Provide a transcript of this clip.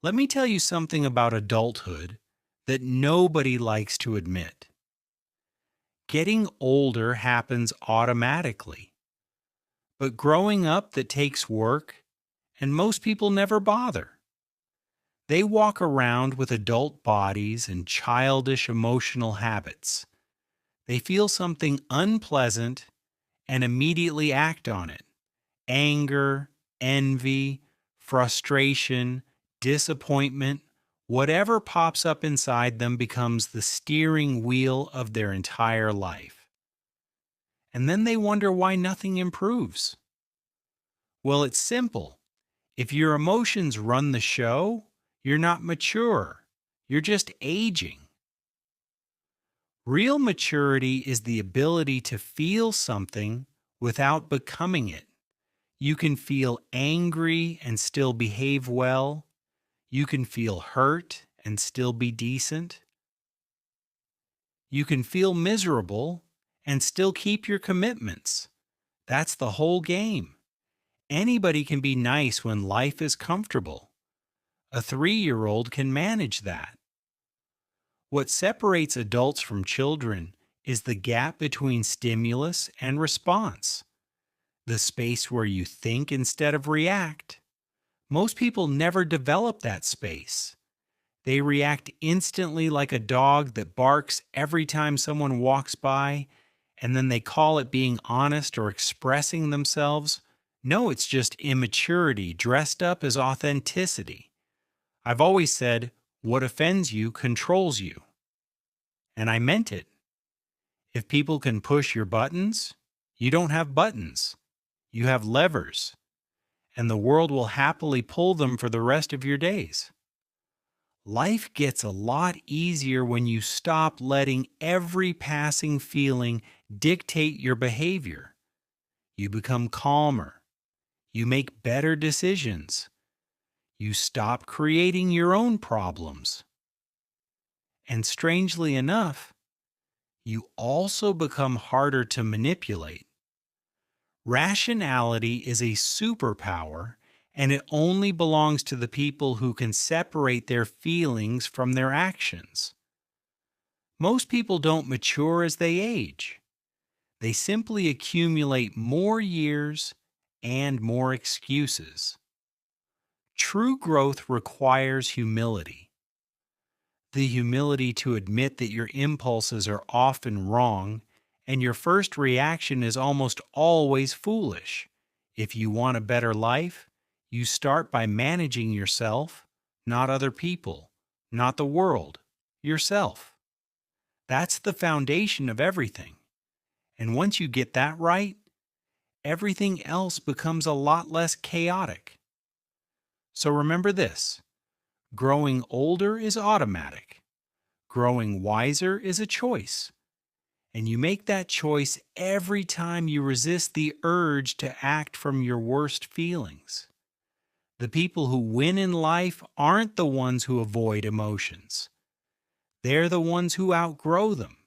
Let me tell you something about adulthood that nobody likes to admit. Getting older happens automatically, but growing up that takes work, and most people never bother. They walk around with adult bodies and childish emotional habits. They feel something unpleasant and immediately act on it. Anger, envy, frustration, disappointment, whatever pops up inside them becomes the steering wheel of their entire life. And then they wonder why nothing improves. Well, it's simple. If your emotions run the show, you're not mature. You're just aging. Real maturity is the ability to feel something without becoming it. You can feel angry and still behave well. You can feel hurt and still be decent. You can feel miserable and still keep your commitments. That's the whole game. Anybody can be nice when life is comfortable. A 3-year-old can manage that. What separates adults from children is the gap between stimulus and response, the space where you think instead of react. Most people never develop that space. They react instantly like a dog that barks every time someone walks by, and then they call it being honest or expressing themselves. No, it's just immaturity dressed up as authenticity. I've always said, what offends you controls you. And I meant it. If people can push your buttons, you don't have buttons. You have levers, and the world will happily pull them for the rest of your days. Life gets a lot easier when you stop letting every passing feeling dictate your behavior. You become calmer. You make better decisions. You stop creating your own problems. And strangely enough, you also become harder to manipulate. Rationality is a superpower, and it only belongs to the people who can separate their feelings from their actions. Most people don't mature as they age. They simply accumulate more years and more excuses. True growth requires humility. The humility to admit that your impulses are often wrong and your first reaction is almost always foolish. If you want a better life, you start by managing yourself, not other people, not the world, yourself. That's the foundation of everything. And once you get that right, everything else becomes a lot less chaotic. So remember this: growing older is automatic. Growing wiser is a choice. And you make that choice every time you resist the urge to act from your worst feelings. The people who win in life aren't the ones who avoid emotions. They're the ones who outgrow them.